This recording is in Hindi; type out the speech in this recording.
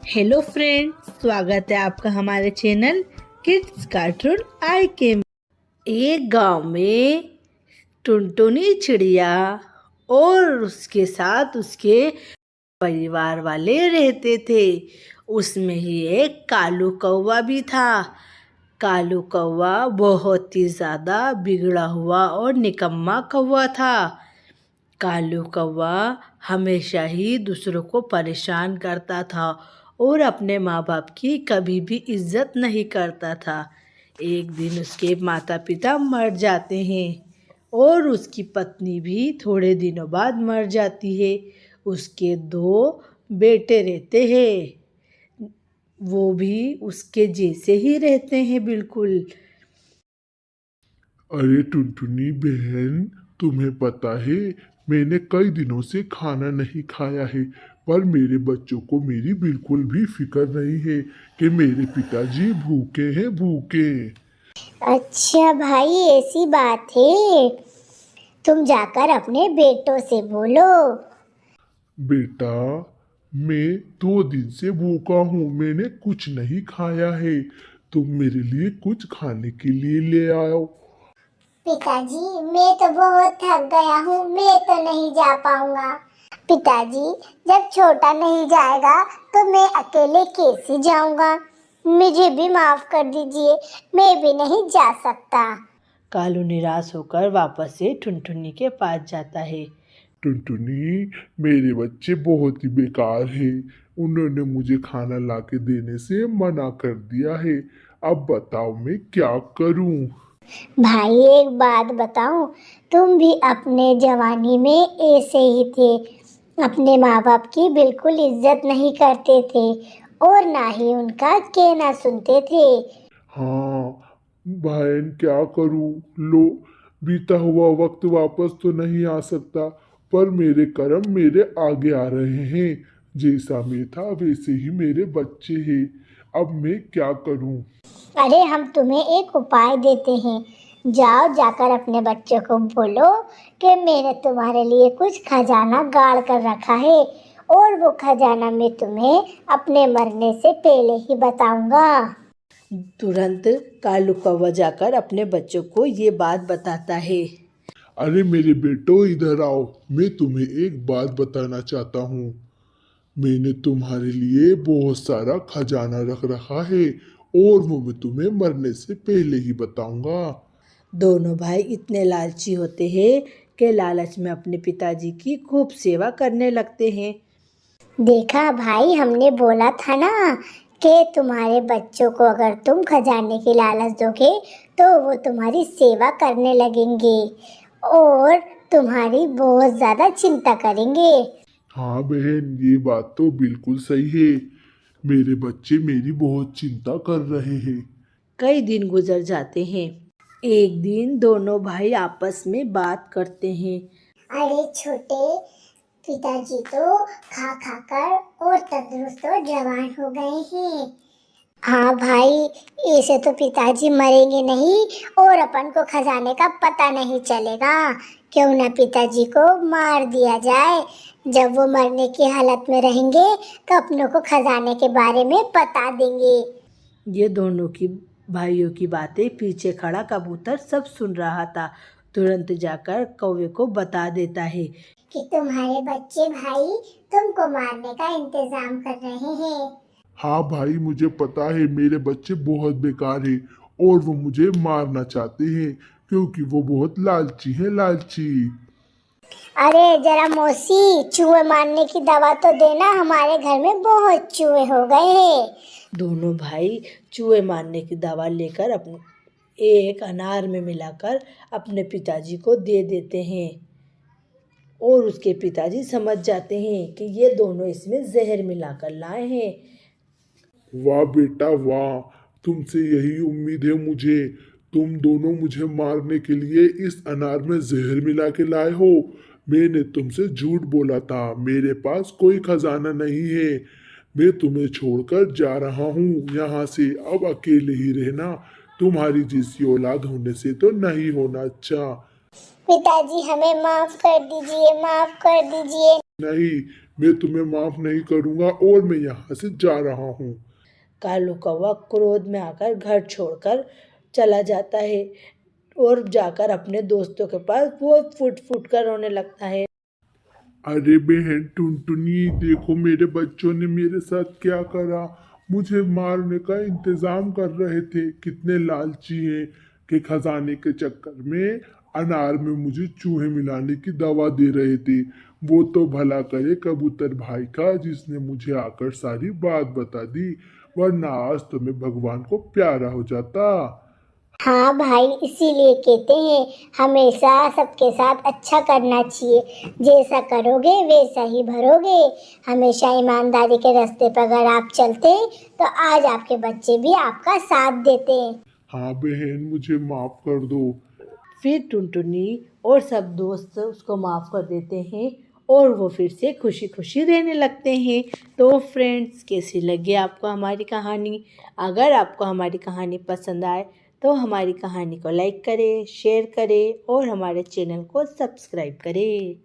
हेलो फ्रेंड, स्वागत है आपका हमारे चैनल किड्स कार्टून आई के में। एक गांव में टुनटुनी चिड़िया और उसके साथ उसके परिवार वाले रहते थे। उसमें ही एक कालू कौवा भी था। कालू कौवा बहुत ही ज़्यादा बिगड़ा हुआ और निकम्मा कौवा था। कालू कौवा हमेशा ही दूसरों को परेशान करता था और अपने माँ बाप की कभी भी इज्जत नहीं करता था। एक दिन उसके माता पिता मर जाते हैं और उसकी पत्नी भी थोड़े दिनों बाद मर जाती है। उसके 2 बेटे रहते हैं, वो भी उसके जैसे ही रहते हैं बिल्कुल। अरे टुनटुनी बहन, तुम्हें पता है मैंने कई दिनों से खाना नहीं खाया है, पर मेरे बच्चों को मेरी बिल्कुल भी फिक्र नहीं है कि मेरे पिताजी भूखे हैं भूखे। अच्छा भाई, ऐसी बात है। तुम जाकर अपने बेटों से बोलो। बेटा, मैं 2 दिन से भूखा हूँ, मैंने कुछ नहीं खाया है। तुम मेरे लिए कुछ खाने के लिए ले आओ। पिताजी, मैं तो बहुत थक गया हूँ, मैं तो नहीं जा पाऊंगा। पिताजी, जब छोटा नहीं जाएगा तो मैं अकेले कैसे जाऊंगा? मुझे भी माफ कर दीजिए, मैं भी नहीं जा सकता। कालू निराश होकर वापस से टुनटुनी के पास जाता है। टुनटुनी, मेरे बच्चे बहुत ही बेकार हैं। उन्होंने मुझे खाना लाके देने से मना कर दिया है। अब बताओ मैं क्या करूं? भाई, एक बात बताऊं, तुम भी अपने जवानी में ऐसे ही थे। अपने माँ बाप की बिल्कुल इज्जत नहीं करते थे और ना ही उनका कहना सुनते थे। हाँ बहन, क्या करूं? लो, बीता हुआ वक्त वापस तो नहीं आ सकता, पर मेरे कर्म मेरे आगे आ रहे हैं। जैसा मैं था वैसे ही मेरे बच्चे हैं। अब मैं क्या करूं? अरे, हम तुम्हें एक उपाय देते हैं। जाओ, जाकर अपने बच्चों को बोलो कि मैंने तुम्हारे लिए कुछ खजाना गाड़ कर रखा है और वो खजाना मैं तुम्हें अपने मरने से पहले ही बताऊंगा। तुरंत कालू कौवा जाकर अपने बच्चों को ये बात बताता है। अरे मेरे बेटो, इधर आओ। मैं तुम्हें एक बात बताना चाहता हूँ। मैंने तुम्हारे लिए बहुत सारा खजाना रख रखा है और वो मैं तुम्हें मरने से पहले ही बताऊंगा। दोनों भाई इतने लालची होते हैं कि लालच में अपने पिताजी की खूब सेवा करने लगते हैं। देखा भाई, हमने बोला था ना कि तुम्हारे बच्चों को अगर तुम खजाने की लालच दोगे तो वो तुम्हारी सेवा करने लगेंगे और तुम्हारी बहुत ज़्यादा चिंता करेंगे। हाँ बहन, ये बात तो बिल्कुल सही है। मेरे बच्चे मेरी बहुत चिंता कर रहे हैं। कई दिन गुजर जाते हैं। एक दिन दोनों भाई आपस में बात करते हैं। अरे छोटे, पिताजी तो खा खा कर और तंदुरुस्त और जवान हो गए हैं। हाँ भाई, ऐसे तो पिताजी मरेंगे नहीं और अपन को खजाने का पता नहीं चलेगा। क्यों ना पिताजी को मार दिया जाए। जब वो मरने की हालत में रहेंगे तो अपनों को खजाने के बारे में बता देंगे। ये दोनों की भाइयों की बातें पीछे खड़ा कबूतर सब सुन रहा था। तुरंत जाकर कौवे को बता देता है कि तुम्हारे बच्चे भाई तुमको मारने का इंतजाम कर रहे हैं। हाँ भाई, मुझे पता है मेरे बच्चे बहुत बेकार हैं और वो मुझे मारना चाहते हैं क्योंकि वो बहुत लालची हैं, लालची। अरे जरा मौसी, चूहे मारने की दवा तो देना, हमारे घर में बहुत चूहे हो गए हैं। दोनों भाई चूहे मारने की दवा लेकर अपने एक अनार में मिलाकर अपने पिताजी को दे देते हैं और उसके पिताजी समझ जाते हैं कि ये दोनों इसमें जहर मिलाकर लाए हैं। वाह बेटा वाह, तुमसे यही उम्मीद है मुझे। तुम दोनों मुझे मारने के लिए इस अनार में जहर मिला के लाए हो। मैंने तुमसे झूठ बोला था, मेरे पास कोई खजाना नहीं है। मैं तुम्हें छोड़कर जा रहा हूँ यहाँ से। अब अकेले ही रहना। तुम्हारी जैसी औलाद होने से तो नहीं होना अच्छा। पिताजी, हमें माफ कर दीजिए, माफ कर दीजिए। नहीं, मैं तुम्हें माफ नहीं करूंगा और मैं यहाँ से जा रहा हूँ। कालू कौवा क्रोध में आकर घर छोड़कर चला जाता है और जाकर अपने दोस्तों के पास वो फुट फुट कर रोने लगता है। अरे बहन टुनटुनी, देखो मेरे बच्चों ने मेरे साथ क्या करा। मुझे मारने का इंतजाम कर रहे थे। कितने लालची हैं कि खजाने के चक्कर में अनार में मुझे चूहे मिलाने की दवा दे रहे थे। वो तो भला करे कबूतर भाई का, जिसने मुझे आकर सारी बात बता दी, वरना आज तो मैं भगवान को प्यारा हो जाता। हाँ भाई, इसीलिए कहते हैं हमेशा सबके साथ अच्छा करना चाहिए। जैसा करोगे वैसा ही भरोगे। हमेशा ईमानदारी के रास्ते पर अगर आप चलते तो आज आपके बच्चे भी आपका साथ देते। हाँ बहन, मुझे माफ कर दो। फिर टुनटुनी और सब दोस्त उसको माफ़ कर देते हैं और वो फिर से खुशी खुशी रहने लगते हैं। तो फ्रेंड्स, कैसी लगी आपको हमारी कहानी? अगर आपको हमारी कहानी पसंद आए तो हमारी कहानी को लाइक करें, शेयर करें और हमारे चैनल को सब्सक्राइब करें।